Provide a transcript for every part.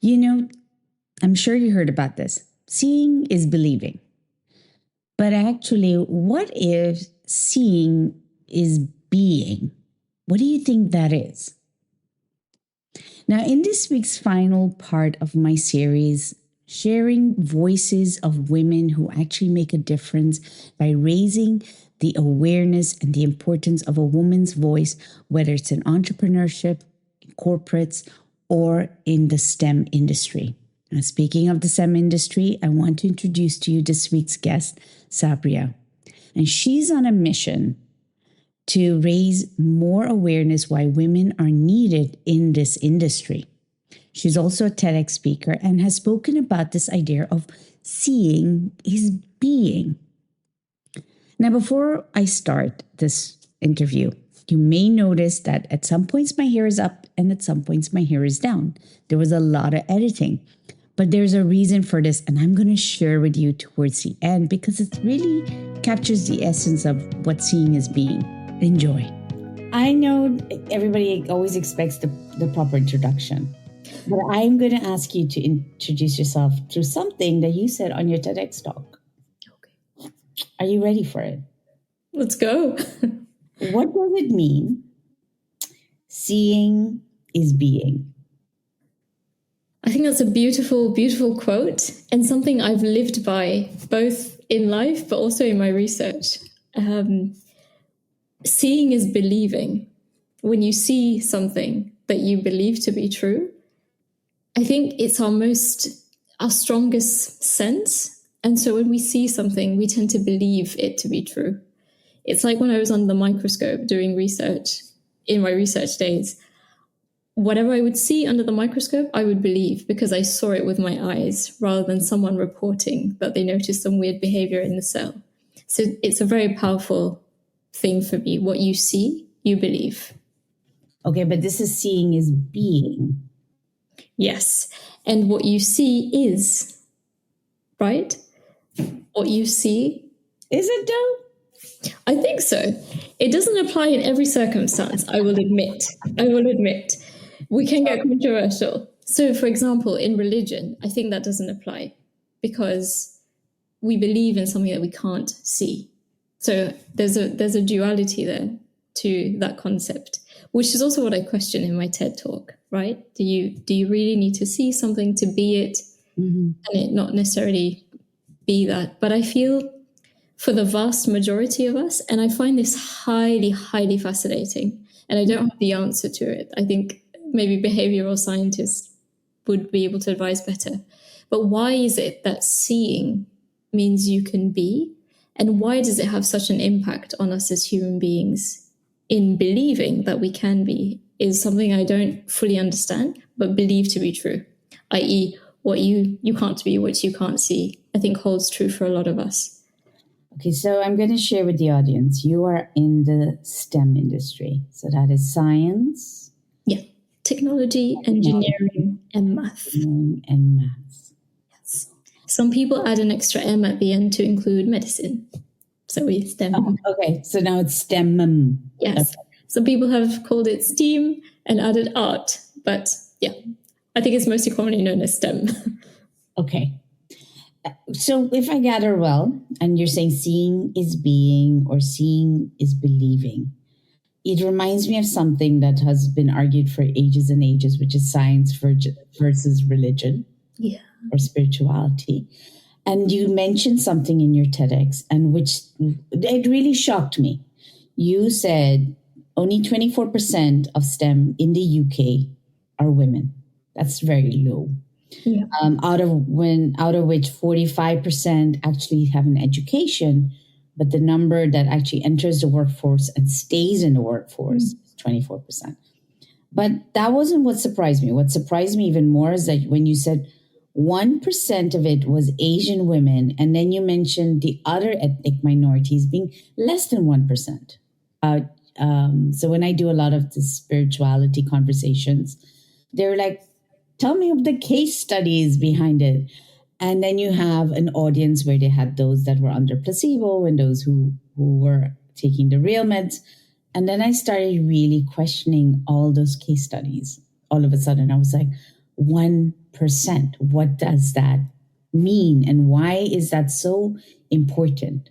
You know, I'm sure you heard about this. Seeing is believing. But actually, what if seeing is being? What do you think that is? Now, in this week's final part of my series, sharing voices of women who actually make a difference by raising the awareness and the importance of a woman's voice, whether it's in entrepreneurship, corporates, or in the STEM industry. Now, speaking of the STEM industry, I want to introduce to you this week's guest, Sabrya. And she's on a mission to raise more awareness why women are needed in this industry. She's also a TEDx speaker and has spoken about this idea of seeing is being. Now, before I start this interview, you may notice that at some points my hair is up and at some points my hair is down. There was a lot of editing, but there's a reason for this, and I'm going to share with you towards the end because it really captures the essence of what seeing is being. Enjoy. I know everybody always expects the proper introduction, but I'm going to ask you to introduce yourself through something that you said on your TEDx talk. Okay. Are you ready for it? Let's go. What does it mean? Seeing is being. I think that's a beautiful, beautiful quote and something I've lived by both in life, but also in my research. Seeing is believing. When you see something that you believe to be true, I think it's our strongest sense. And so when we see something, we tend to believe it to be true. It's like when I was under the microscope doing research in my research days, whatever I would see under the microscope, I would believe because I saw it with my eyes rather than someone reporting that they noticed some weird behavior in the cell. So it's a very powerful thing for me. What you see, you believe. Okay, but this is seeing is being. Yes. And what you see is, right? What you see. Is it though? I think so. It doesn't apply in every circumstance, I will admit. We can get controversial. So, for example, in religion, I think that doesn't apply because we believe in something that we can't see. So there's a duality there to that concept, which is also what I question in my TED talk, right? Do you really need to see something to be it and it not necessarily be that? But I feel for the vast majority of us, and I find this highly, highly fascinating, and I don't have the answer to it. I think maybe behavioral scientists would be able to advise better. But why is it that seeing means you can be? And why does it have such an impact on us as human beings in believing that we can be is something I don't fully understand, but believe to be true, i.e. what you can't be, what you can't see, I think holds true for a lot of us. Okay, so I'm going to share with the audience, you are in the STEM industry. So that is science. Yeah, technology, engineering, and math. And maths. Yes. Some people add an extra M at the end to include medicine. So we STEM. Oh, okay, so now it's STEM. Yes. Okay. Some people have called it STEAM and added art. But yeah, I think it's mostly commonly known as STEM. Okay. So if I gather well, and you're saying seeing is being or seeing is believing, it reminds me of something that has been argued for ages and ages, which is science versus religion or spirituality. And you mentioned something in your TEDx, and which it really shocked me. You said only 24% of STEM in the UK are women. That's very low. Yeah. Out of which 45% actually have an education, but the number that actually enters the workforce and stays in the workforce is 24%. But that wasn't what surprised me. What surprised me even more is that when you said 1% of it was Asian women, and then you mentioned the other ethnic minorities being less than 1%. So when I do a lot of the spirituality conversations, they're like, tell me of the case studies behind it. And then you have an audience where they had those that were under placebo and those who were taking the real meds. And then I started really questioning all those case studies. All of a sudden, I was like, 1%. What does that mean? And why is that so important?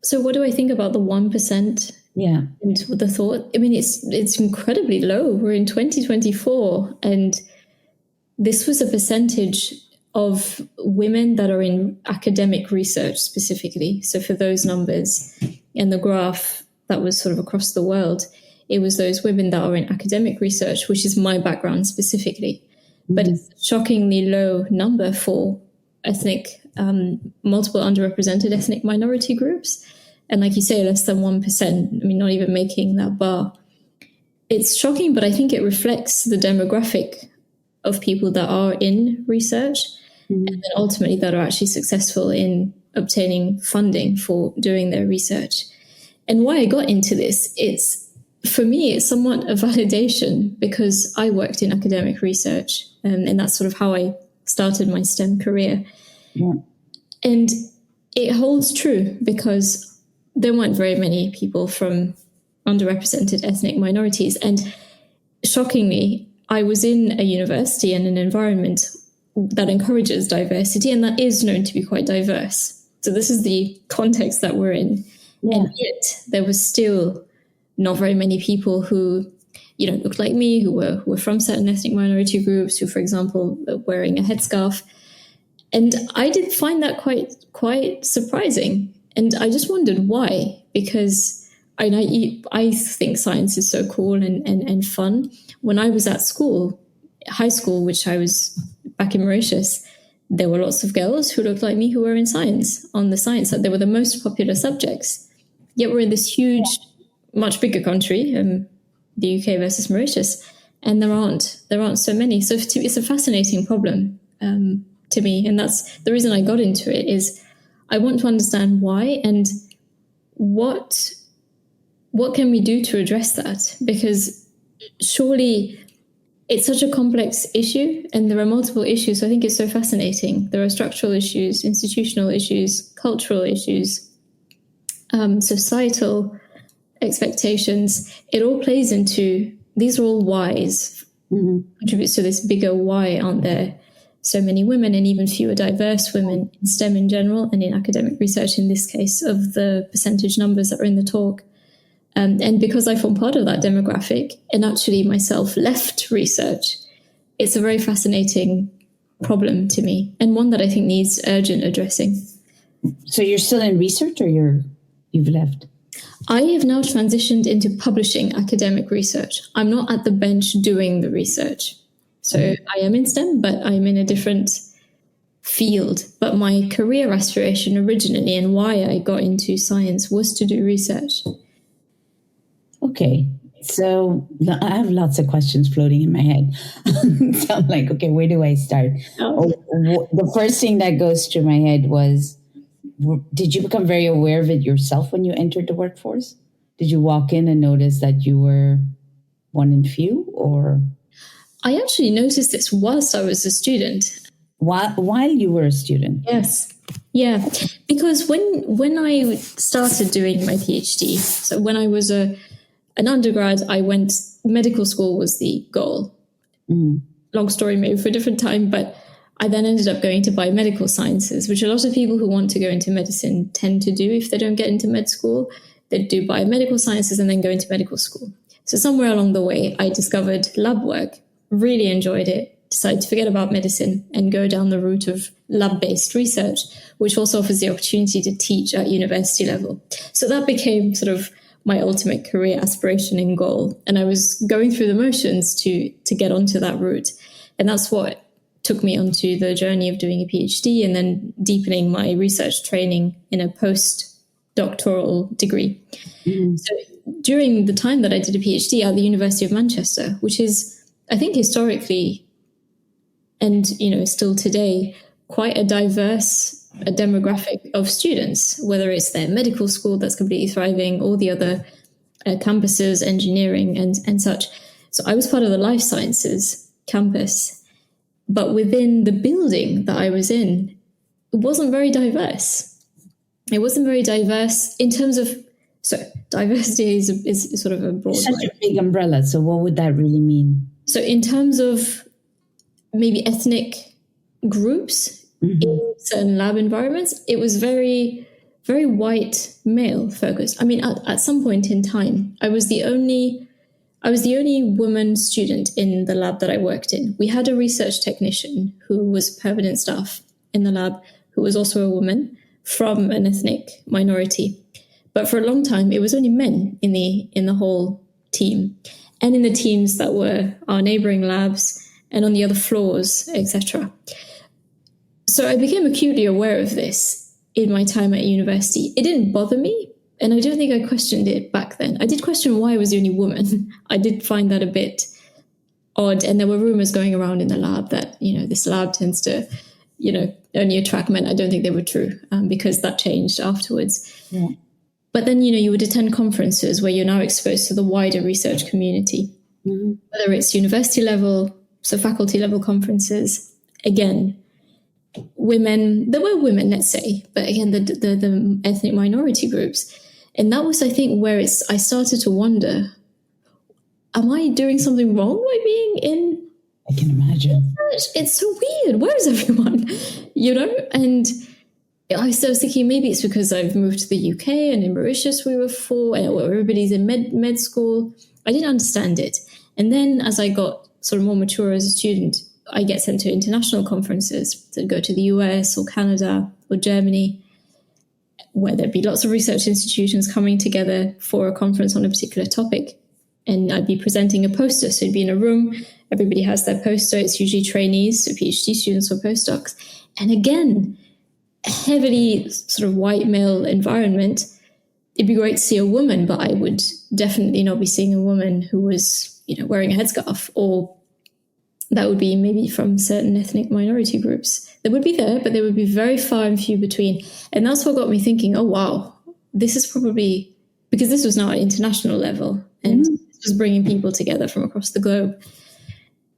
So what do I think about the 1%? Yeah. And the thought, I mean, it's incredibly low. We're in 2024, and this was a percentage of women that are in academic research specifically. So for those numbers and the graph that was sort of across the world, it was those women that are in academic research, which is my background specifically. Mm-hmm. But it's a shockingly low number for multiple underrepresented ethnic minority groups. And like you say, less than 1%, I mean, not even making that bar. It's shocking, but I think it reflects the demographic of people that are in research, mm-hmm. and then ultimately that are actually successful in obtaining funding for doing their research. And why I got into this, for me, it's somewhat a validation because I worked in academic research, and that's sort of how I started my STEM career. Yeah. And it holds true because there weren't very many people from underrepresented ethnic minorities. And shockingly, I was in a university and an environment that encourages diversity, and that is known to be quite diverse. So this is the context that we're in. Yeah. And yet there was still not very many people who, looked like me, who were from certain ethnic minority groups, who, for example, were wearing a headscarf. And I did find that quite surprising. And I just wondered why, because I think science is so cool and fun. When I was at school, high school, which I was back in Mauritius, there were lots of girls who looked like me who were in science, on the science side. They were the most popular subjects. Yet we're in this huge, much bigger country, the UK versus Mauritius, and there aren't so many. So it's a fascinating problem to me. And that's the reason I got into it, is I want to understand why and what can we do to address that? Because surely it's such a complex issue and there are multiple issues. So I think it's so fascinating. There are structural issues, institutional issues, cultural issues, societal expectations. It all plays into, these are all whys, mm-hmm. contributes to this bigger why aren't there so many women and even fewer diverse women in STEM in general and in academic research in this case, of the percentage numbers that are in the talk. And because I form part of that demographic and actually myself left research, it's a very fascinating problem to me, and one that I think needs urgent addressing. So you're still in research, or you've left? I have now transitioned into publishing academic research. I'm not at the bench doing the research. So I am in STEM, but I'm in a different field. But my career aspiration originally, and why I got into science, was to do research. Okay. So I have lots of questions floating in my head. So I'm like, okay, where do I start? The first thing that goes through my head was, did you become very aware of it yourself when you entered the workforce? Did you walk in and notice that you were one in few, or? I actually noticed this whilst I was a student. While you were a student? Yes. Yeah. Because when I started doing my PhD, so when I was an undergrad, medical school was the goal. Mm-hmm. Long story maybe for a different time, but I then ended up going to biomedical sciences, which a lot of people who want to go into medicine tend to do if they don't get into med school. They do biomedical sciences and then go into medical school. So somewhere along the way, I discovered lab work, really enjoyed it, decided to forget about medicine and go down the route of lab-based research, which also offers the opportunity to teach at university level. So that became sort of my ultimate career aspiration and goal. And I was going through the motions to get onto that route. And that's what took me onto the journey of doing a PhD and then deepening my research training in a postdoctoral degree. Mm-hmm. So during the time that I did a PhD at the University of Manchester, which is, I think, historically and, still today, quite a diverse demographic of students, whether it's their medical school that's completely thriving or the other campuses, engineering and such. So I was part of the life sciences campus, but within the building that I was in, it wasn't very diverse. It wasn't very diverse in terms of, so diversity is sort of a broad Such a big umbrella. So what would that really mean? So in terms of maybe ethnic groups in certain lab environments. It was very, very white male focused. I mean, at some point in time, I was the only woman student in the lab that I worked in. We had a research technician who was permanent staff in the lab, who was also a woman from an ethnic minority. But for a long time, it was only men in the whole team, and in the teams that were our neighboring labs and on the other floors, etc. So I became acutely aware of this in my time at university. It didn't bother me, and I don't think I questioned it back then. I did question why I was the only woman. I did find that a bit odd, and there were rumors going around in the lab that, this lab tends to, only attract men. I don't think they were true, because that changed afterwards. Yeah. But then, you would attend conferences where you're now exposed to the wider research community, whether it's university level, so faculty level conferences. Again, women, there were women, let's say, but again, the ethnic minority groups. And that was, I think, where I started to wonder, am I doing something wrong by being in? I can imagine. It's so weird. Where is everyone? And I was thinking maybe it's because I've moved to the UK, and in Mauritius we were 4, and everybody's in med school. I didn't understand it. And then as I got sort of more mature as a student, I get sent to international conferences to go to the US or Canada or Germany, where there'd be lots of research institutions coming together for a conference on a particular topic. And I'd be presenting a poster. So it'd be in a room, everybody has their poster. It's usually trainees, so PhD students or postdocs. And again, heavily sort of white male environment. It'd be great to see a woman, but I would definitely not be seeing a woman who was, wearing a headscarf, or that would be maybe from certain ethnic minority groups. They would be there, but they would be very far and few between. And that's what got me thinking, oh, wow, this is probably, because this was now at international level, and this was bringing people together from across the globe.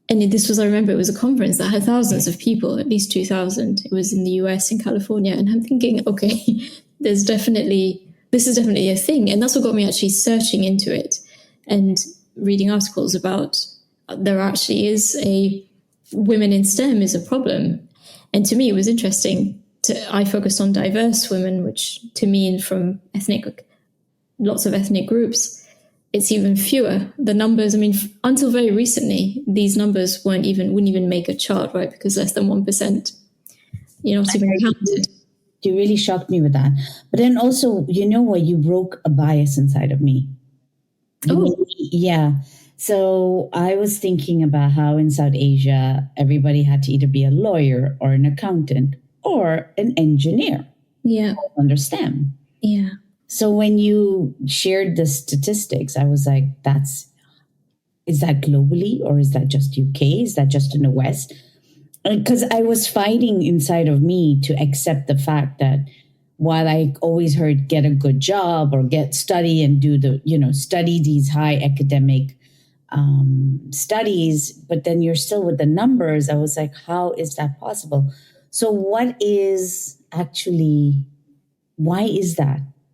And this was, I remember, it was a conference that had thousands of people, at least 2,000. It was in the US, in California. And I'm thinking, okay, this is definitely a thing. And that's what got me actually searching into it and reading articles about there actually is women in STEM is a problem. And to me, it was interesting. I focused on diverse women, which to me, from lots of ethnic groups, it's even fewer. The numbers, until very recently, these numbers wouldn't even make a chart, right? Because less than 1%, not even counted. You really shocked me with that. But then also, you broke a bias inside of me. Oh. Yeah. So I was thinking about how in South Asia, everybody had to either be a lawyer or an accountant or an engineer. Yeah. Understand? Yeah. So when you shared the statistics, I was like, is that globally, or is that just UK? Is that just in the West? Because I was fighting inside of me to accept the fact that while I always heard get a good job or study and do study these high academic studies, but then you're still with the numbers. I was like, how is that possible? So why is that?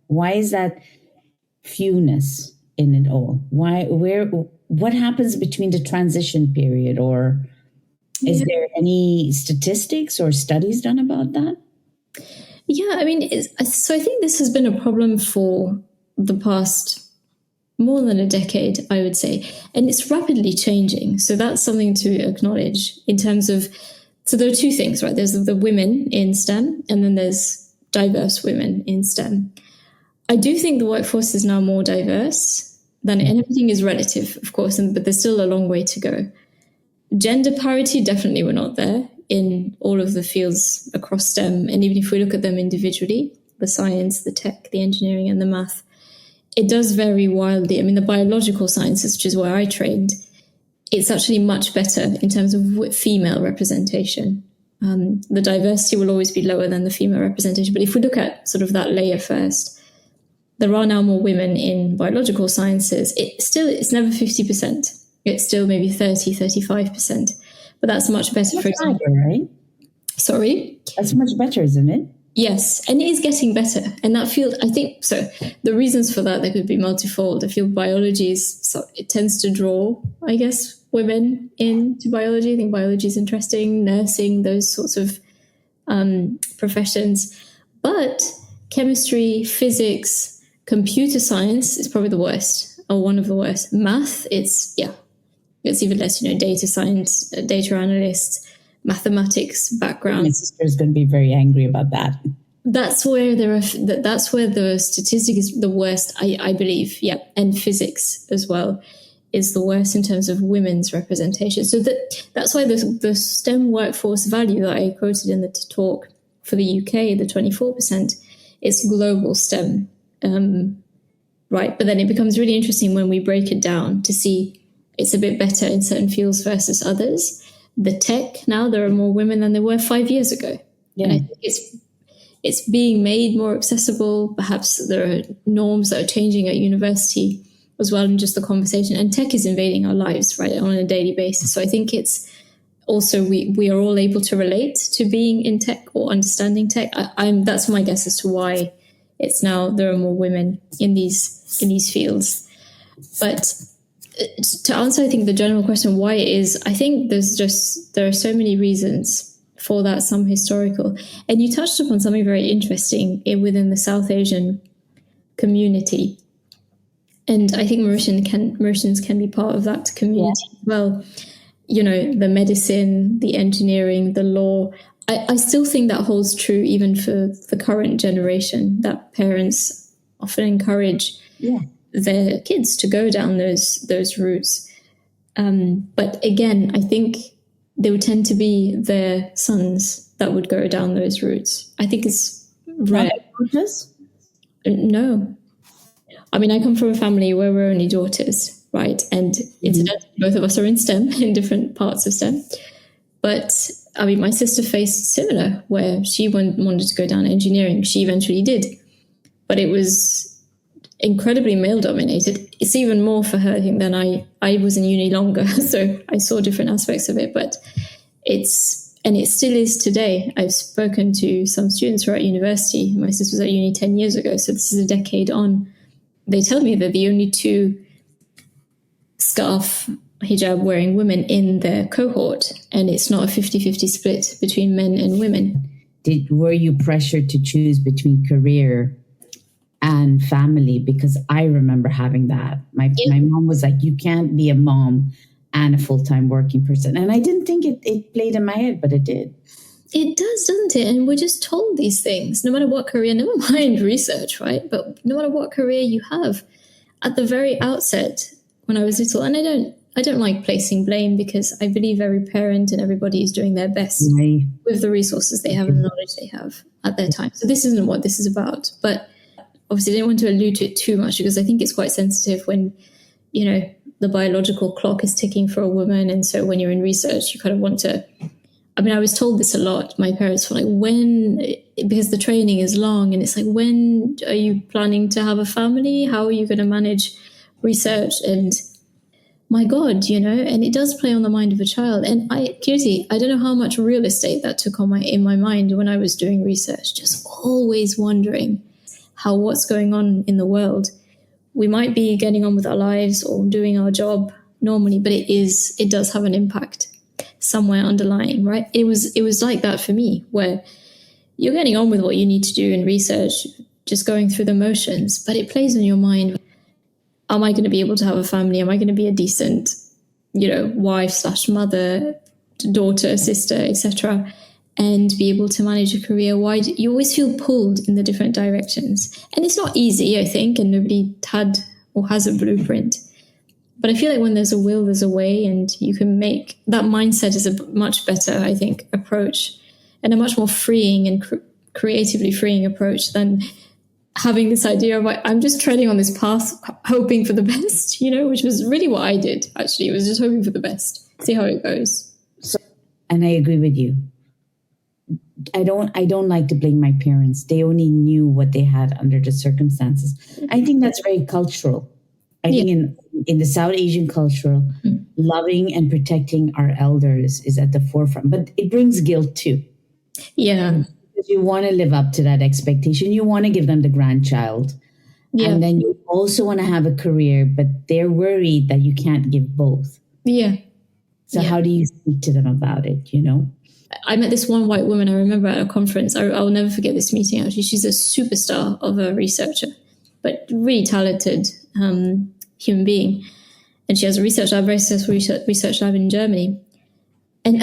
Why is that fewness in it all? What happens between the transition period, or is there any statistics or studies done about that? Yeah, so I think this has been a problem for the past more than a decade, I would say, and it's rapidly changing. So that's something to acknowledge in terms of, so there are two things, right? There's the women in STEM, and then there's diverse women in STEM. I do think the workforce is now more diverse and everything is relative, of course, but there's still a long way to go. Gender parity, definitely we're not there in all of the fields across STEM. And even if we look at them individually, the science, the tech, the engineering, and the math, it does vary wildly. The biological sciences, which is where I trained, it's actually much better in terms of female representation. The diversity will always be lower than the female representation. But if we look at sort of that layer first, there are now more women in biological sciences. It's never 50%. It's still maybe 30, 35%. But that's much better, for example. Higher, right? Sorry? That's much better, isn't it? Yes, and it is getting better. And that field, I think, so the reasons for that, they could be multifold. I feel biology it tends to draw, I guess, women into biology. I think biology is interesting, nursing, those sorts of professions. But chemistry, physics, computer science is probably the worst, or one of the worst. Math, it's even less, data science, data analysts, mathematics background. My sister's going to be very angry about that. That's where that's where the statistic is the worst, I believe. Yeah, and physics as well is the worst in terms of women's representation. So that's why the STEM workforce value that I quoted in the talk for the UK, the 24%, is global STEM, right? But then it becomes really interesting when we break it down to see it's a bit better in certain fields versus others. The tech, now there are more women than there were 5 years ago. Yeah. And I think it's being made more accessible. Perhaps there are norms that are changing at university as well, and just the conversation. And tech is invading our lives, right, on a daily basis. So I think it's also we are all able to relate to being in tech or understanding tech. That's my guess as to why it's now there are more women in these fields. But to answer, I think, the general question, why it is, I think there are so many reasons for that, some historical. And you touched upon something very interesting within the South Asian community. And I think Mauritians can be part of that community as well. The medicine, the engineering, the law. I still think that holds true even for the current generation, that parents often encourage their kids to go down those routes. But again, I think they would tend to be their sons that would go down those routes. I think it's rare. No. I mean, I come from a family where we're only daughters, right? And incidentally, both of us are in STEM, in different parts of STEM. But I mean, my sister faced similar, where she wanted to go down engineering. She eventually did. But it was incredibly male-dominated. It's even more for her, I think, than I was in uni longer, so I saw different aspects of it. But it still is today. I've spoken to some students who are at university. My sister was at uni 10 years ago, so this is a decade on. They tell me they're the only two scarf hijab-wearing women in their cohort, and it's not a 50-50 split between men and women. Were you pressured to choose between career and family? Because I remember having that. My mom was like, you can't be a mom and a full-time working person. And I didn't think it played in my head, but it did. It does, doesn't it? And we're just told these things, no matter what career, never mind research, right? But no matter what career you have, at the very outset, when I was little, and I don't like placing blame, because I believe every parent and everybody is doing their best with the resources they have and the knowledge they have at their time. So this isn't what this is about. But obviously, I didn't want to allude to it too much, because I think it's quite sensitive when, the biological clock is ticking for a woman. And so when you're in research, you kind of want to, I mean, I was told this a lot. My parents were like, because the training is long, and it's like, when are you planning to have a family? How are you going to manage research? And my God, and it does play on the mind of a child. And I don't know how much real estate that took in my mind when I was doing research, just always wondering how what's going on in the world. We might be getting on with our lives or doing our job normally, but it does have an impact somewhere underlying, right? It was like that for me, where you're getting on with what you need to do in research, just going through the motions, but it plays on your mind. Am I going to be able to have a family? Am I going to be a decent, wife/mother, daughter, sister, etc., and be able to manage a career? Why you always feel pulled in the different directions, and it's not easy, I think, and nobody had or has a blueprint. But I feel like when there's a will, there's a way, and you can make that mindset is a much better, I think, approach, and a much more freeing and creatively freeing approach than having this idea of, I'm just treading on this path, hoping for the best, which was really what I did, actually. It was just hoping for the best, see how it goes. And I agree with you. I don't like to blame my parents. They only knew what they had under the circumstances. I think that's very cultural. I think in the South Asian culture, loving and protecting our elders is at the forefront. But it brings guilt too. Yeah. because you want to live up to that expectation. You want to give them the grandchild. Yeah. And then you also want to have a career, but they're worried that you can't give both. Yeah. So how do you speak to them about it, you know? I met this one white woman I remember at a conference. I'll never forget this meeting, actually. She's a superstar of a researcher, but really talented human being. And she has a research lab, very successful research lab in Germany. And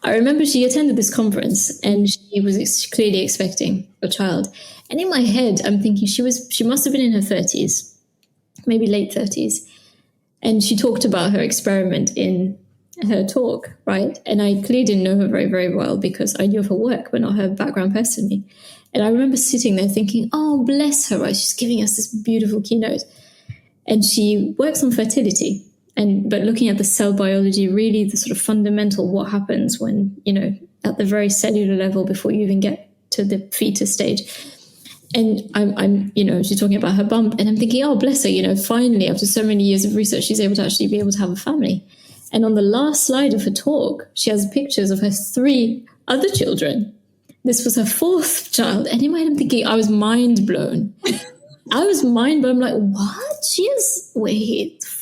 I remember she attended this conference and she was clearly expecting a child. And in my head, I'm thinking she must have been in her 30s, maybe late 30s. And she talked about her experiment in her talk, right? And I clearly didn't know her very, very well because I knew of her work, but not her background personally. And I remember sitting there thinking, oh, bless her, right? She's giving us this beautiful keynote. And she works on fertility, but looking at the cell biology, really the sort of fundamental what happens when, at the very cellular level before you even get to the fetus stage. And I'm she's talking about her bump, and I'm thinking, oh, bless her, finally, after so many years of research, she's able to have a family. And on the last slide of her talk, she has pictures of her 3 other children. This was her 4th child. And in my head, I'm thinking, I was mind blown. I'm like, what?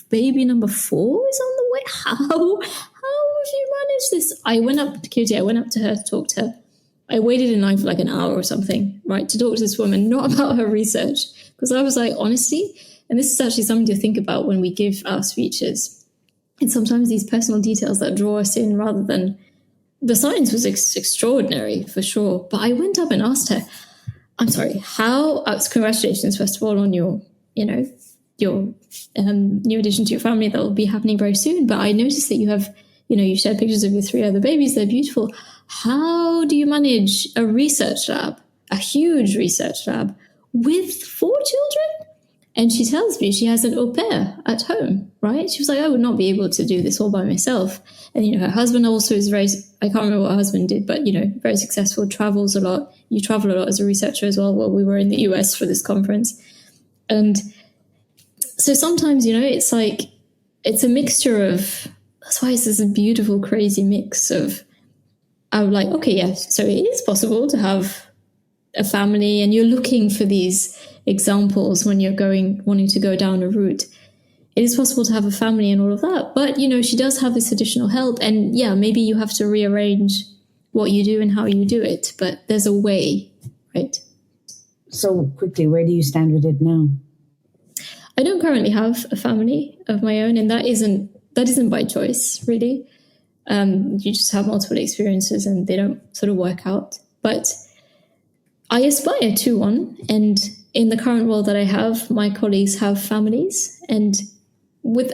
Baby number 4 is on the way? How have you managed this? I went up to her to talk to her. I waited in line for like an hour or something, right, to talk to this woman, not about her research. Because I was like, honestly, and this is actually something to think about when we give our speeches. And sometimes these personal details that draw us in rather than the science was extraordinary for sure. But I went up and asked her, I'm sorry, congratulations, first of all, on your new addition to your family that will be happening very soon. But I noticed that you have, you shared pictures of your 3 other babies. They're beautiful. How do you manage a research lab, a huge research lab with 4 children? And she tells me she has an au pair at home, right? She was like, I would not be able to do this all by myself. And, her husband also is I can't remember what her husband did, but, very successful, travels a lot. You travel a lot as a researcher as well. Well, we were in the US for this conference. And so sometimes, it's like, it's a mixture of, that's why it's this beautiful, crazy mix of, I'm like, okay, yes. So it is possible to have a family, and you're looking for these examples when you're wanting to go down a route. It is possible to have a family and all of that, but she does have this additional help, and maybe you have to rearrange what you do and how you do it, but there's a way, right? So quickly, where do you stand with it now? I don't currently have a family of my own, and that isn't by choice, really. You just have multiple experiences and they don't sort of work out. But I aspire to one, and in the current role that I have, my colleagues have families, and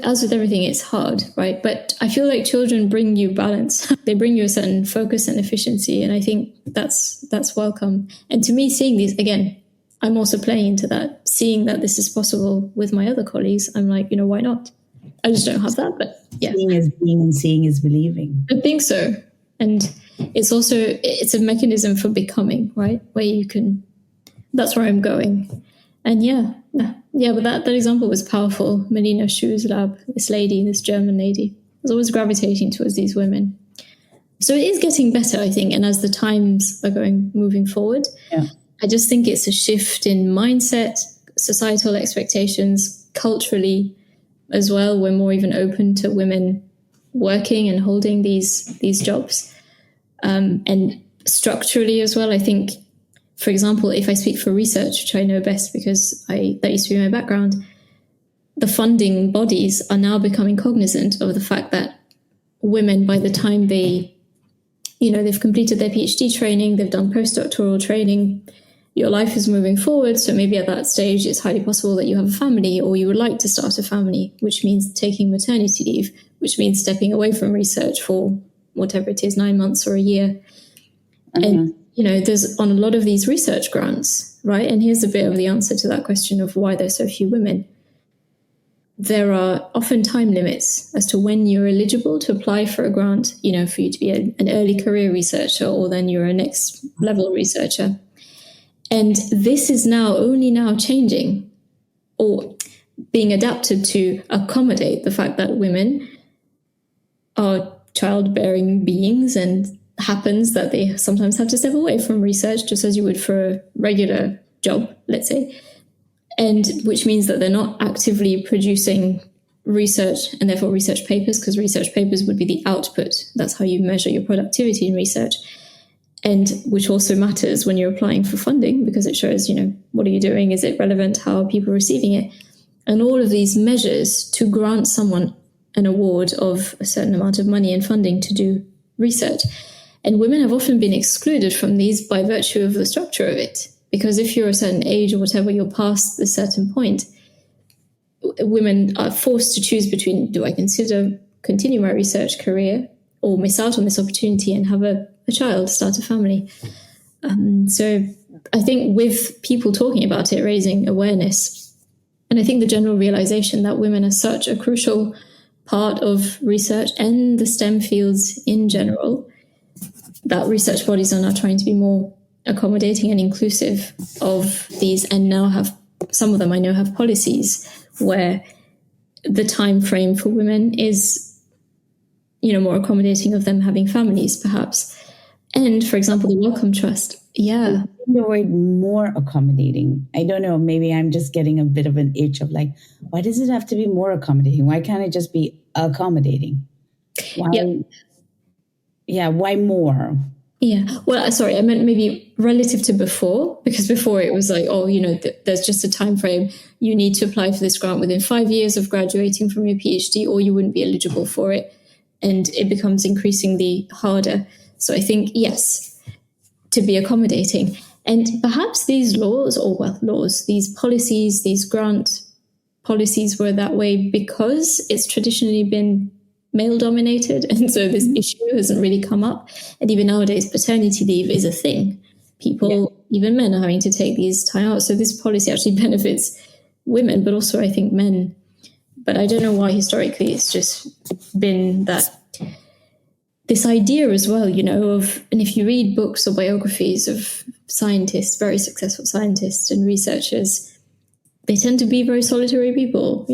as with everything, it's hard, right? But I feel like children bring you balance. They bring you a certain focus and efficiency, and I think that's welcome. And to me, seeing these, again, I'm also playing into that, seeing that this is possible with my other colleagues. I'm like, why not? I just don't have that, but yeah. Seeing is being and seeing is believing. I think so. And it's a mechanism for becoming, right? Where that's where I'm going. And but that example was powerful. Melina Schu's lab, this German lady, was always gravitating towards these women. So it is getting better, I think. And as the times are moving forward, I just think it's a shift in mindset, societal expectations, culturally as well. We're more even open to women working and holding these jobs. And structurally as well, I think, for example, if I speak for research, which I know best because that used to be my background, the funding bodies are now becoming cognizant of the fact that women, by the time they've completed their PhD training, they've done postdoctoral training, your life is moving forward. So maybe at that stage, it's highly possible that you have a family or you would like to start a family, which means taking maternity leave, which means stepping away from research for whatever it is, 9 months or a year. And, there's on a lot of these research grants, right? And here's a bit of the answer to that question of why there's so few women. There are often time limits as to when you're eligible to apply for a grant, for you to be an early career researcher, or then you're a next level researcher. And this is only now changing or being adapted to accommodate the fact that women are childbearing beings and happens that they sometimes have to step away from research, just as you would for a regular job, let's say, and which means that they're not actively producing research and therefore research papers, because research papers would be the output. That's how you measure your productivity in research, and which also matters when you're applying for funding, because it shows, what are you doing? Is it relevant? How are people receiving it? And all of these measures to grant someone an award of a certain amount of money and funding to do research. And women have often been excluded from these by virtue of the structure of it. Because if you're a certain age or whatever, you're past a certain point, women are forced to choose between, do I continue my research career or miss out on this opportunity and have a child, start a family? So I think with people talking about it, raising awareness, and I think the general realization that women are such a crucial part of research and the STEM fields in general, that research bodies are now trying to be more accommodating and inclusive of these, and now some of them I know have policies where the time frame for women is, more accommodating of them having families, perhaps. And for example, the Wellcome Trust. Yeah. The word more accommodating. I don't know. Maybe I'm just getting a bit of an itch of like, why does it have to be more accommodating? Why can't it just be accommodating? Why? Yeah. Why more? Yeah. Well, sorry, I meant maybe relative to before, because before it was like, there's just a time frame. You need to apply for this grant within 5 years of graduating from your PhD, or you wouldn't be eligible for it. And it becomes increasingly harder. So I think, yes, to be accommodating. And perhaps these these policies, these grant policies were that way because it's traditionally been male dominated. And so this issue hasn't really come up. And even nowadays, paternity leave is a thing. Even men are having to take these time out. So this policy actually benefits women, but also I think men. But I don't know why historically it's just been that this idea as well, and if you read books or biographies of scientists, very successful scientists and researchers, they tend to be very solitary people,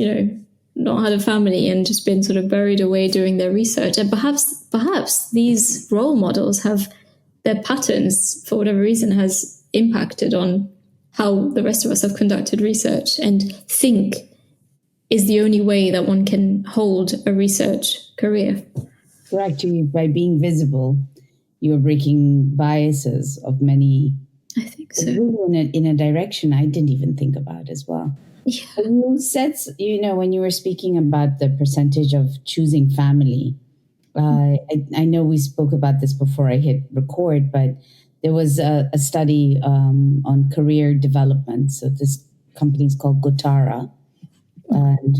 not had a family and just been sort of buried away doing their research. And perhaps these role models have their patterns, for whatever reason, has impacted on how the rest of us have conducted research and think is the only way that one can hold a research career. Correct. By being visible, you're breaking biases of many. I think so. In a direction I didn't even think about as well. Yeah. You said, when you were speaking about the percentage of choosing family, I know we spoke about this before I hit record, but there was a study on career development. So this company is called Gotara, and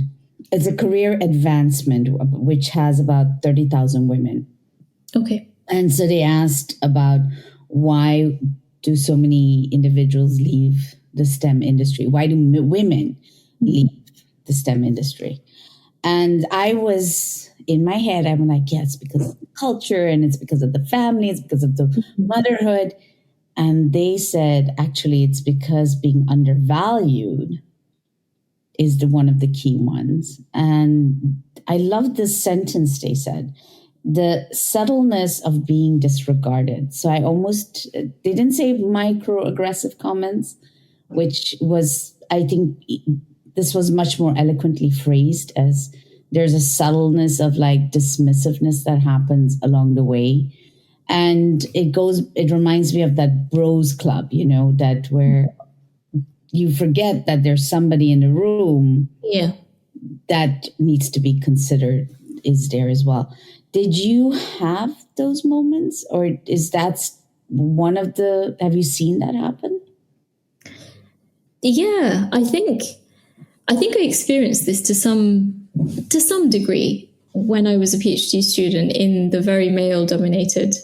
it's a career advancement, which has about 30,000 women. Okay. And so they asked about why do so many individuals leave the STEM industry? Why do women leave the STEM industry? And I was, in my head, I'm like, yeah, it's because of the culture and it's because of the family, it's because of the motherhood. And they said, actually, it's because being undervalued is one of the key ones. And I love this sentence they said, the subtleness of being disregarded. So they didn't say microaggressive comments, which was, I think this was much more eloquently phrased as there's a subtleness of like dismissiveness that happens along the way. And it reminds me of that bros club, that where you forget that there's somebody in the room that needs to be considered is there as well. Did you have those moments, or is that one of have you seen that happen? Yeah, I think I experienced this to some degree when I was a PhD student in the very male dominated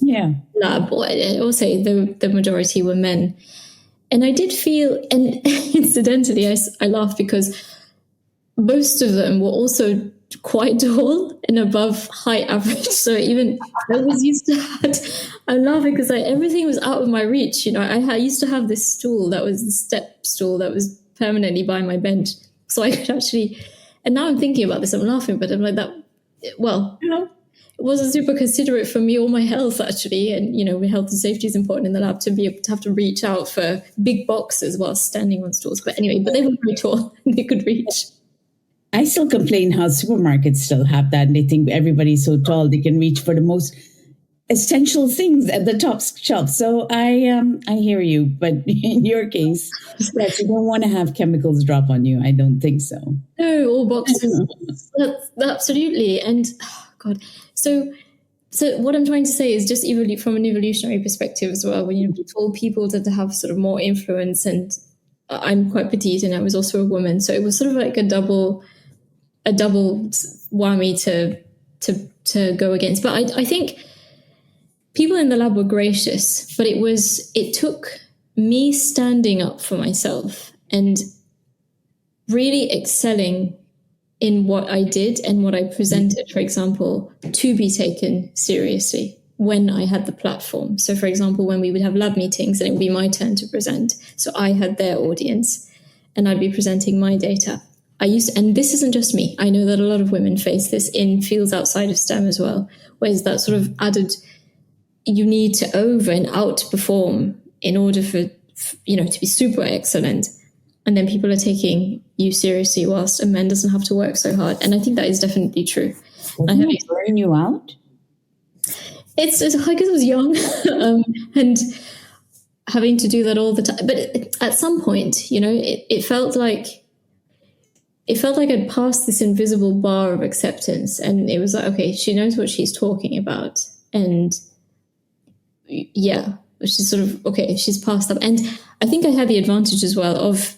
lab. I will say the majority were men. And I did feel, and incidentally, I laugh because most of them were also quite tall and above height average. So even I was used to I'm laughing because everything was out of my reach. I used to have this stool that was the step stool that was permanently by my bench. So I could actually, and now I'm thinking about this, I'm laughing, but I'm like that, well, wasn't super considerate for me or my health, actually. And, health and safety is important in the lab, to be able to have to reach out for big boxes while standing on stools. But anyway, they were very tall and they could reach. I still complain how supermarkets still have that, and they think everybody's so tall they can reach for the most essential things at the top shelf. So I hear you, but in your case, yes, you don't want to have chemicals drop on you. I don't think so. No, all boxes. Absolutely. And God, so what I'm trying to say is just from an evolutionary perspective as well. When tall people tend to have sort of more influence, and I'm quite petite, and I was also a woman, so it was sort of like a double whammy to go against. But I think people in the lab were gracious, but it took me standing up for myself and really excelling in what I did and what I presented, for example, to be taken seriously when I had the platform. So, for example, when we would have lab meetings and it would be my turn to present, so I had their audience and I'd be presenting my data. And this isn't just me. I know that a lot of women face this in fields outside of STEM as well, whereas that sort of added, you need to over and outperform in order for to be super excellent. And then people are taking you seriously whilst a man doesn't have to work so hard. And I think that is definitely true. Doesn't it burn you out? It's I guess I was young and having to do that all the time. But at some point, it felt like I'd passed this invisible bar of acceptance. And it was like, okay, she knows what she's talking about. And yeah, she's sort of, okay, she's passed up. And I think I had the advantage as well of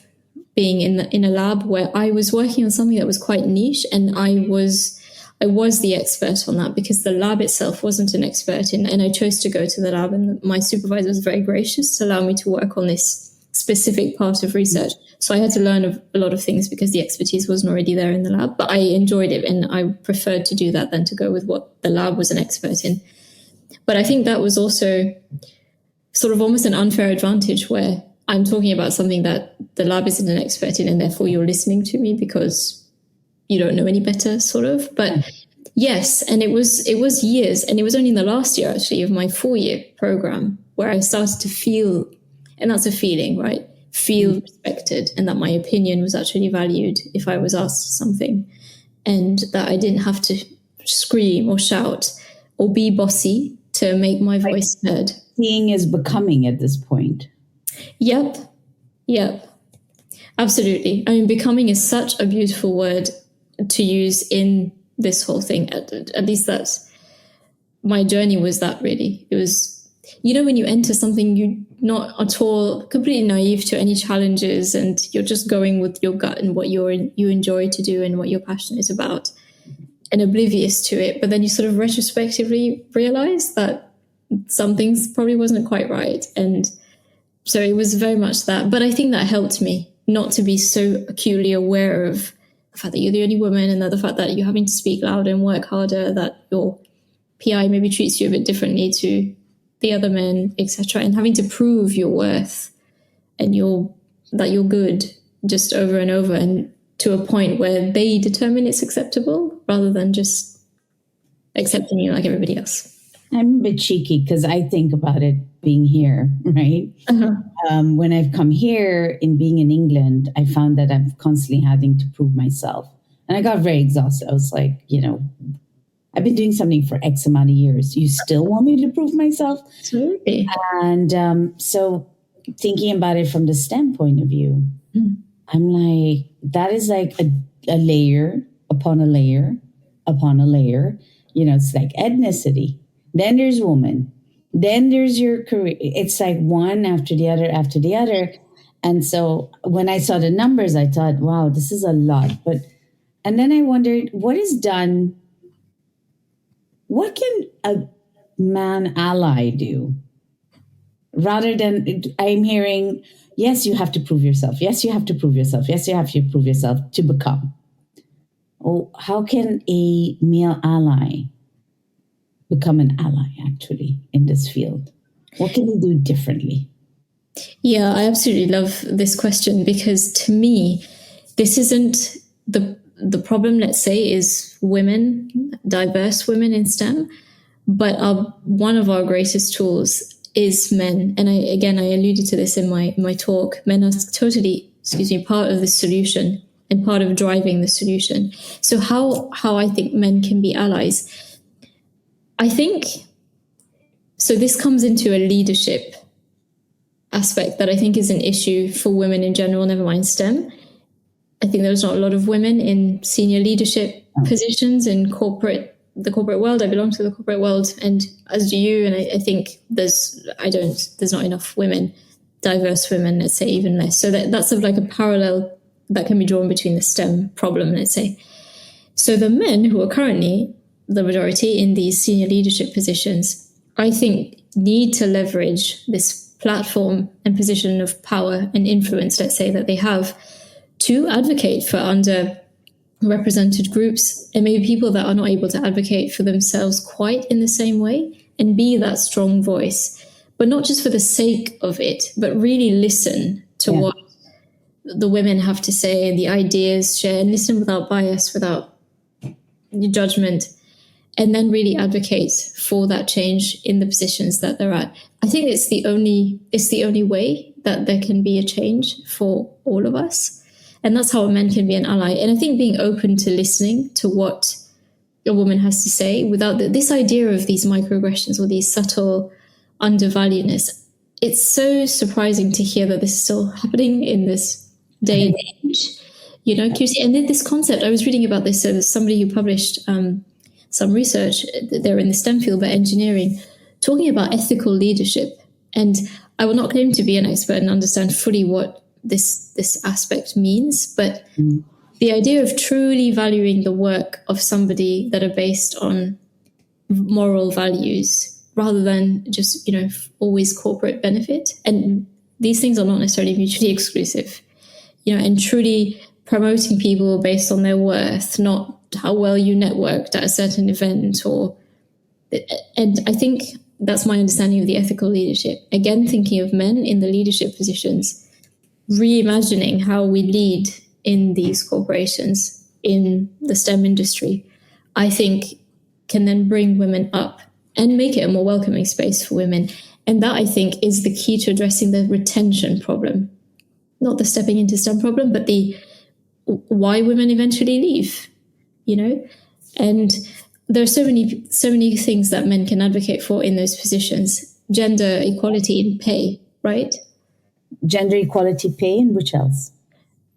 being in a lab where I was working on something that was quite niche, and I was the expert on that because the lab itself wasn't an expert in, and I chose to go to the lab, and my supervisor was very gracious to allow me to work on this specific part of research. So I had to learn a lot of things because the expertise wasn't already there in the lab, but I enjoyed it and I preferred to do that than to go with what the lab was an expert in. But I think that was also sort of almost an unfair advantage where I'm talking about something that the lab isn't an expert in, and therefore you're listening to me because you don't know any better, sort of. But yes, and it was years, and it was only in the last year actually of my 4-year program where I started to feel, and that's a feeling, right? Feel respected, and that my opinion was actually valued if I was asked something, and that I didn't have to scream or shout or be bossy to make my voice heard. Seeing is becoming at this point. Yep. Absolutely. I mean, becoming is such a beautiful word to use in this whole thing. At least that's my journey, was that really. It was, when you enter something, you're not at all completely naive to any challenges, and you're just going with your gut and what you enjoy to do and what you're passionate about, and oblivious to it. But then you sort of retrospectively realize that some things probably wasn't quite right. And so it was very much that. But I think that helped me not to be so acutely aware of the fact that you're the only woman, and that the fact that you're having to speak louder and work harder, that your PI maybe treats you a bit differently to the other men, etc., and having to prove your worth and that you're good just over and over, and to a point where they determine it's acceptable rather than just accepting you like everybody else. I'm a bit cheeky because I think about it being here, right? Uh-huh. When I've come here in being in England, I found that I'm constantly having to prove myself. And I got very exhausted. I was like, I've been doing something for X amount of years. You still want me to prove myself? Absolutely. And so thinking about it from the STEM point of view, I'm like, that is like a layer upon a layer upon a layer. It's like ethnicity. Then there's woman. Then there's your career. It's like one after the other after the other. And so when I saw the numbers, I thought, wow, this is a lot. And then I wondered, what can a man ally do? Rather than, I'm hearing, yes, you have to prove yourself. Yes, you have to prove yourself. Yes, you have to prove yourself to become. Oh, how can a male ally become an ally, actually, in this field? What can we do differently? Yeah, I absolutely love this question, because to me, this isn't the problem, let's say, is women, diverse women in STEM, but one of our greatest tools is men. And I alluded to this in my talk. Men are totally, part of the solution and part of driving the solution. So how I think men can be allies, I think, so this comes into a leadership aspect that I think is an issue for women in general, never mind STEM. I think there's not a lot of women in senior leadership positions in the corporate world. I belong to the corporate world, and as do you. And I think there's not enough women, diverse women, let's say, even less. So that's sort of like a parallel that can be drawn between the STEM problem, let's say. So the men who are currently the majority in these senior leadership positions, I think, need to leverage this platform and position of power and influence, let's say, that they have to advocate for underrepresented groups and maybe people that are not able to advocate for themselves quite in the same way, and be that strong voice, but not just for the sake of it, but really listen to what the women have to say and the ideas shared, and listen without bias, without judgment, and then really advocate for that change in the positions that they're at. I think it's the only way that there can be a change for all of us. And that's how men can be an ally. And I think being open to listening to what a woman has to say without this idea of these microaggressions or these subtle undervaluedness. It's so surprising to hear that this is still happening in this day and age. And then this concept, I was reading about this, there's somebody who published some research, they're in the STEM field, but engineering, talking about ethical leadership. And I will not claim to be an expert and understand fully what this aspect means, but the idea of truly valuing the work of somebody that are based on moral values rather than just, always corporate benefit. And these things are not necessarily mutually exclusive, and truly promoting people based on their worth, not how well you networked at a certain event and I think that's my understanding of the ethical leadership. Again, thinking of men in the leadership positions, reimagining how we lead in these corporations, in the STEM industry, I think can then bring women up and make it a more welcoming space for women. And that, I think, is the key to addressing the retention problem, not the stepping into STEM problem, but the why women eventually leave, And there are so many things that men can advocate for in those positions. Gender equality in pay, right? Gender equality pay, and which else?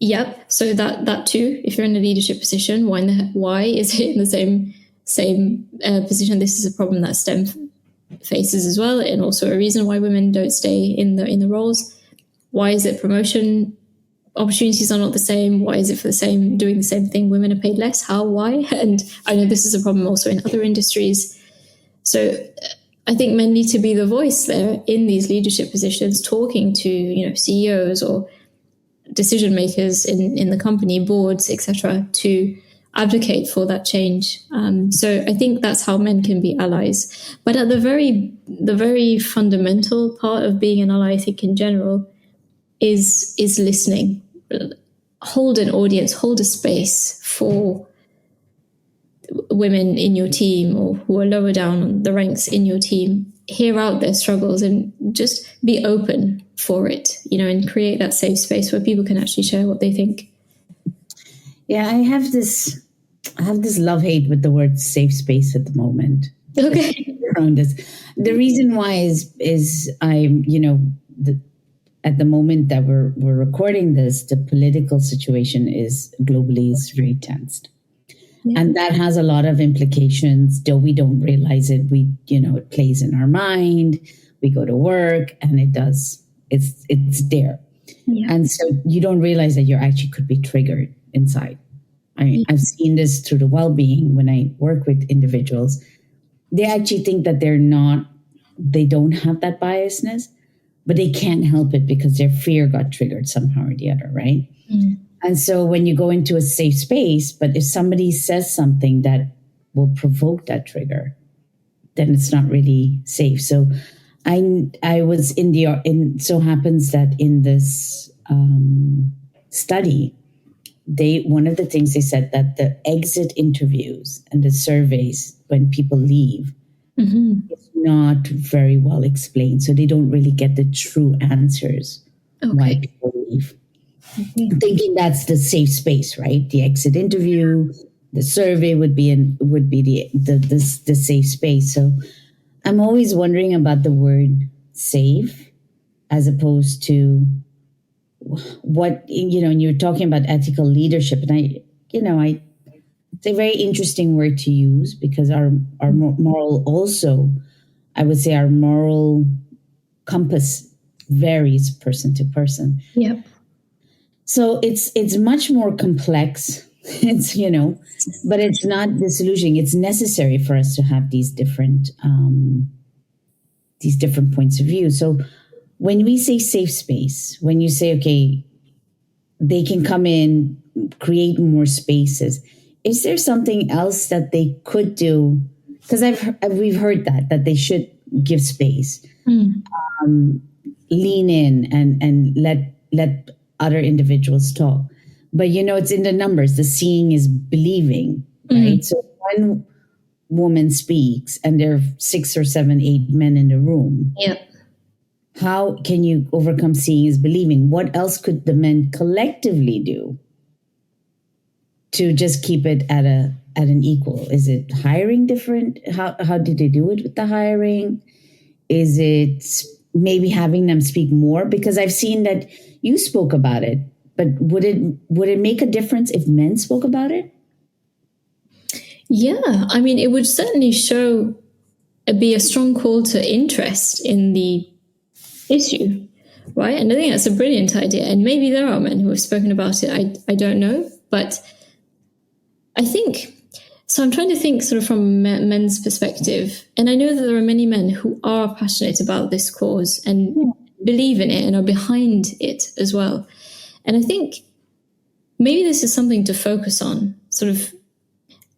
Yep. So that too, if you're in a leadership position, why is it in the same position? This is a problem that STEM faces as well, and also a reason why women don't stay in the roles. Why is it promotion opportunities are not the same? Why is it for doing the same thing, women are paid less? How? Why? And I know this is a problem also in other industries. So I think men need to be the voice there in these leadership positions, talking to CEOs or decision makers in the company, boards, etc., to advocate for that change. So I think that's how men can be allies. But at the very fundamental part of being an ally, I think in general, is listening. Hold an audience, hold a space for women in your team or who are lower down on the ranks in your team. Hear out their struggles and just be open for it, and create that safe space where people can actually share what they think. Yeah, I have this love-hate with the word safe space at the moment. Okay. Around this. The reason why is I'm, at the moment that we're recording this, the political situation is globally very tensed. Yeah. And that has a lot of implications, though we don't realize it. It plays in our mind. We go to work and it's there. Yeah. And so you don't realize that you actually could be triggered inside. I mean, I've seen this through the well-being when I work with individuals. They actually think that they don't have that biasness, but they can't help it because their fear got triggered somehow or the other, right? Mm. And so when you go into a safe space, but if somebody says something that will provoke that trigger, then it's not really safe. So I was so happens that in this study, one of the things they said, that the exit interviews and the surveys when people leave is not very well explained. So they don't really get the true answers why people leave. Thinking that's the safe space, right? The exit interview, the survey would be the safe space. So I'm always wondering about the word safe as opposed to what, and you're talking about ethical leadership, and it's a very interesting word to use, because our moral also, I would say, our moral compass varies person to person. Yeah. So it's much more complex. It's, but it's not disillusioning. It's necessary for us to have these different points of view. So when we say safe space, when you say, okay, they can come in, create more spaces, is there something else that they could do? Because we've heard that they should give space, lean in, and let other individuals talk. But it's in the numbers. The seeing is believing, right? So one woman speaks, and there are 6 or 7, 8 men in the room. Yeah. How can you overcome seeing is believing? What else could the men collectively do to just keep it at an equal? Is it hiring different? How did they do it with the hiring? Is it maybe having them speak more? Because I've seen that you spoke about it, but would it make a difference if men spoke about it? Yeah, I mean, it would certainly be a strong call to interest in the issue, right? And I think that's a brilliant idea. And maybe there are men who have spoken about it. I don't know, but I think so. I'm trying to think sort of from men's perspective, and I know that there are many men who are passionate about this cause and believe in it and are behind it as well. And I think maybe this is something to focus on, sort of,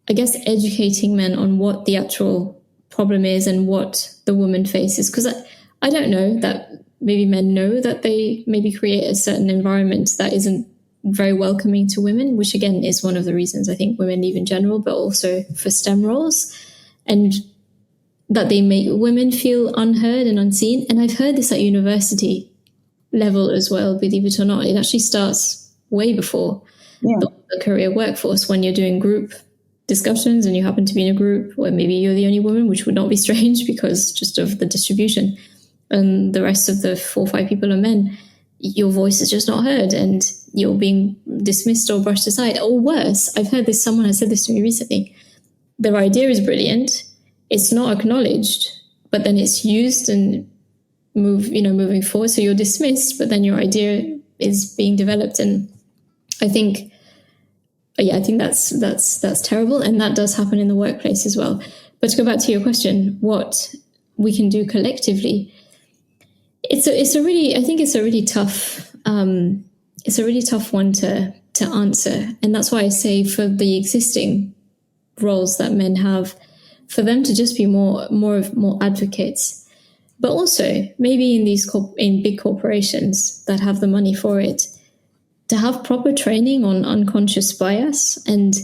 I guess, educating men on what the actual problem is and what the woman faces. Because I don't know that maybe men know that they maybe create a certain environment that isn't very welcoming to women, which again is one of the reasons I think women leave in general, but also for STEM roles, and that they make women feel unheard and unseen. And I've heard this at university level as well, believe it or not. It actually starts way before the career workforce, when you're doing group discussions and you happen to be in a group where maybe you're the only woman, which would not be strange because just of the distribution, and the rest of the 4 or 5 people are men. Your voice is just not heard and you're being dismissed or brushed aside. Or worse, I've heard this, someone has said this to me recently. Their idea is brilliant. It's not acknowledged, but then it's used and moving forward. So you're dismissed, but then your idea is being developed. And I think that's terrible. And that does happen in the workplace as well. But to go back to your question, what we can do collectively, it's a really tough one to answer. And that's why I say, for the existing roles that men have, for them to just be more advocates, but also maybe in big corporations that have the money for it, to have proper training on unconscious bias and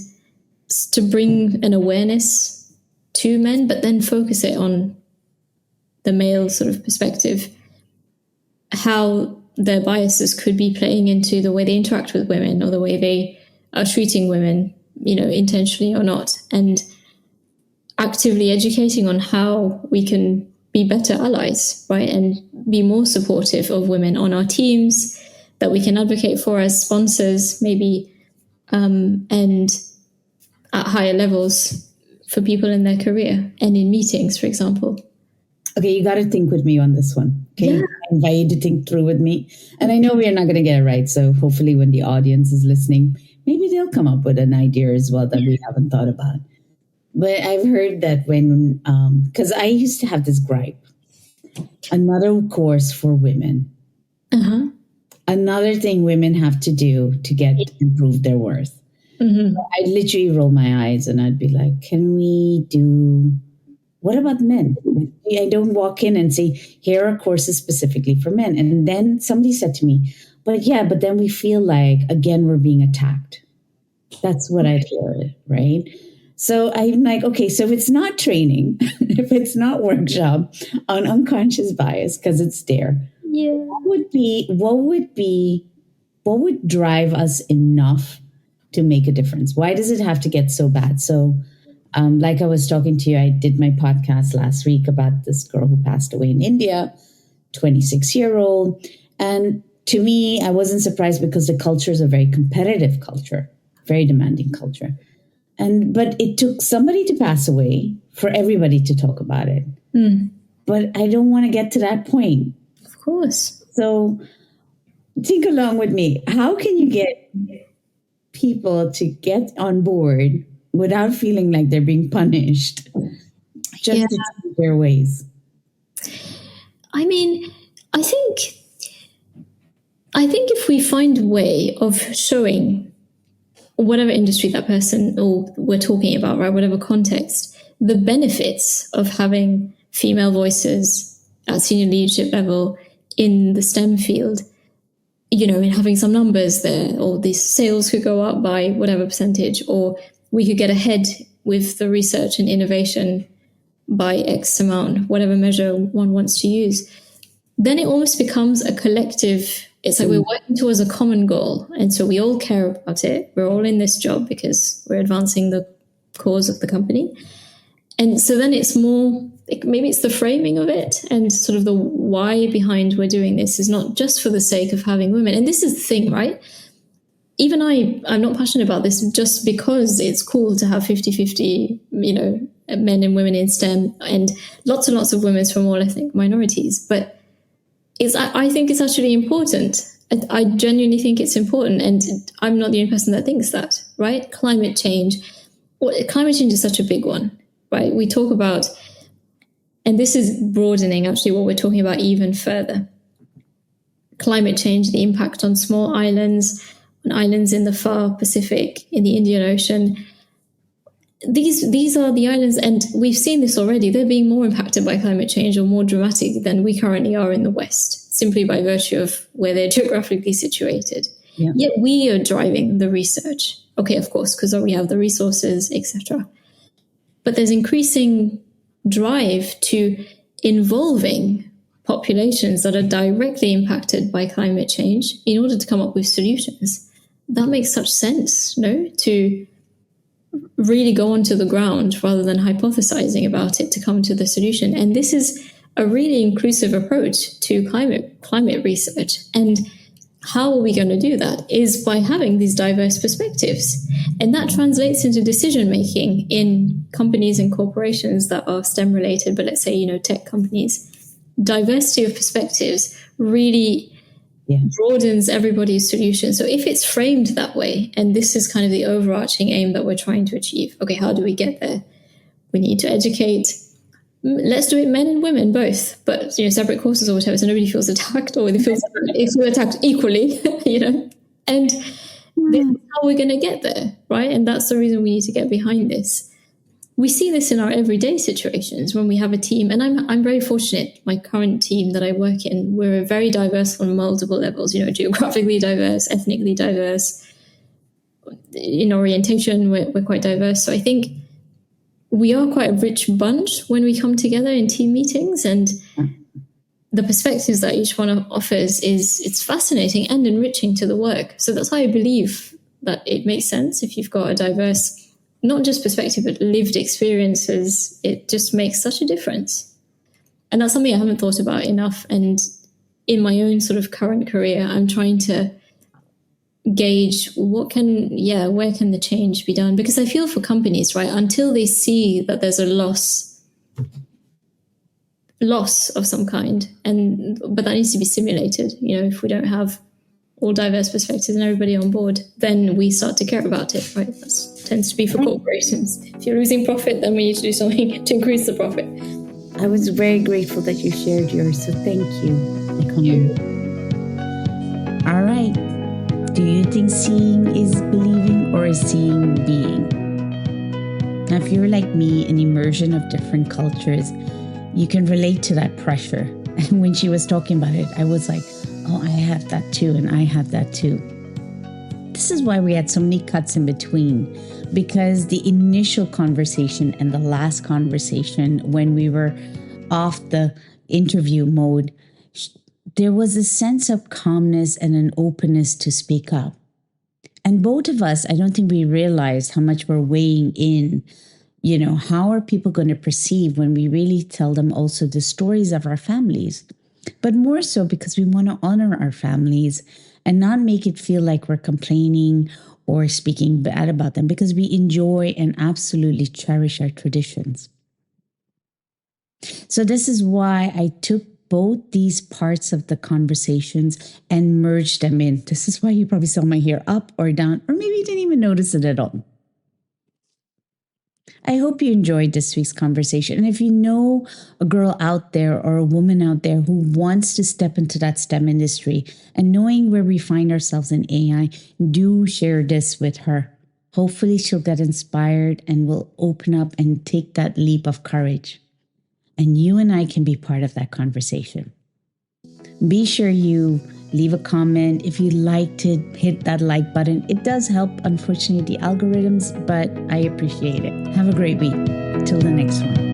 to bring an awareness to men, but then focus it on the male sort of perspective, how their biases could be playing into the way they interact with women or the way they are treating women, intentionally or not, and actively educating on how we can be better allies, right? And be more supportive of women on our teams, that we can advocate for as sponsors, maybe, and at higher levels for people in their career and in meetings, for example. Okay, you got to think with me on this one. Okay, I invite you to think through with me. And I know we are not going to get it right. So hopefully when the audience is listening, maybe they'll come up with an idea as well that we haven't thought about. But I've heard that when, because I used to have this gripe, another course for women, another thing women have to do to improve their worth. I'd literally roll my eyes and I'd be like, what about men? I don't walk in and say, here are courses specifically for men. And then somebody said to me, but then we feel like, again, we're being attacked. That's what I'd hear, right? So I'm like, okay, so if it's not training, if it's not workshop on unconscious bias, because it's there, Yeah. what would drive us enough to make a difference? Why does it have to get so bad? So, like I was talking to you, I did my podcast last week about this girl who passed away in India, 26-year-old. And to me, I wasn't surprised because the culture is a very competitive culture, very demanding culture. But it took somebody to pass away for everybody to talk about it. But I don't want to get to that point. Of course. So think along with me. How can you get people to get on board without feeling like they're being punished just to change their ways? I mean, I think if we find a way of showing whatever industry that person or we're talking about, right, whatever context, the benefits of having female voices at senior leadership level in the STEM field, you know, in having some numbers there, or these sales could go up by whatever percentage, or we could get ahead with the research and innovation by X amount, whatever measure one wants to use, then it almost becomes a collective. It's like we're working towards a common goal. And so we all care about it. We're all in this job because we're advancing the cause of the company. And so then it's more, maybe it's the framing of it and sort of the why behind we're doing this is not just for the sake of having women. And this is the thing, right? Even I'm not passionate about this just because it's cool to have 50-50, you know, men and women in STEM and lots of women from all ethnic minorities. But I think it's actually important. I genuinely think it's important. And I'm not the only person that thinks that, right? Climate change is such a big one, right? We talk about, and this is broadening actually what we're talking about even further. Climate change, the impact on small islands, on islands in the far Pacific, in the Indian Ocean. These are the islands, and we've seen this already. They're being more impacted by climate change or more dramatic than we currently are in the West, simply by virtue of where they're geographically situated. Yeah. Yet we are driving the research. Okay, of course, because we have the resources, etc. But there's increasing drive to involving populations that are directly impacted by climate change in order to come up with solutions. That makes such sense, no? To really go onto the ground rather than hypothesizing about it to come to the solution. And this is a really inclusive approach to climate research. And how are we going to do that is by having these diverse perspectives. And that translates into decision making in companies and corporations that are STEM related, but let's say, you know, tech companies. Diversity of perspectives really broadens everybody's solution. So if it's framed that way, and this is kind of the overarching aim that we're trying to achieve, okay, how do we get there? We need to educate. Let's do it men and women both, but, you know, separate courses or whatever, so nobody feels attacked or they feel attacked equally, you know. And this is how we're going to get there, right? And that's the reason we need to get behind this. We see this in our everyday situations when we have a team, and I'm very fortunate. My current team that I work in, we're very diverse on multiple levels, you know, geographically diverse, ethnically diverse. In orientation, we're quite diverse. So I think we are quite a rich bunch when we come together in team meetings, and the perspectives that each one offers it's fascinating and enriching to the work. So that's why I believe that it makes sense if you've got a diverse, not just perspective, but lived experiences. It just makes such a difference. And that's something I haven't thought about enough. And in my own sort of current career, I'm trying to gauge where can the change be done? Because I feel for companies, right, until they see that there's a loss of some kind, but that needs to be simulated. You know, if we don't have all diverse perspectives and everybody on board, then we start to care about it, right? That tends to be for corporations. If you're losing profit, then we need to do something to increase the profit. I was very grateful that you shared yours, so thank you. All right. Do you think seeing is believing or is seeing being? Now, if you're like me, an immersion of different cultures, you can relate to that pressure. And when she was talking about it, I was like, oh, I have that too, and I have that too. This is why we had so many cuts in between, because the initial conversation and the last conversation, when we were off the interview mode, there was a sense of calmness and an openness to speak up. And both of us, I don't think we realized how much we're weighing in. How are people going to perceive when we really tell them also the stories of our families? But more so because we want to honor our families and not make it feel like we're complaining or speaking bad about them, because we enjoy and absolutely cherish our traditions. So this is why I took both these parts of the conversations and merged them in. This is why you probably saw my hair up or down, or maybe you didn't even notice it at all. I hope you enjoyed this week's conversation. And if you know a girl out there or a woman out there who wants to step into that STEM industry, and knowing where we find ourselves in AI, do share this with her. Hopefully she'll get inspired and will open up and take that leap of courage. And you and I can be part of that conversation. Be sure you leave a comment. If you liked it, hit that like button. It does help, unfortunately, the algorithms, but I appreciate it. Have a great week. Till the next one.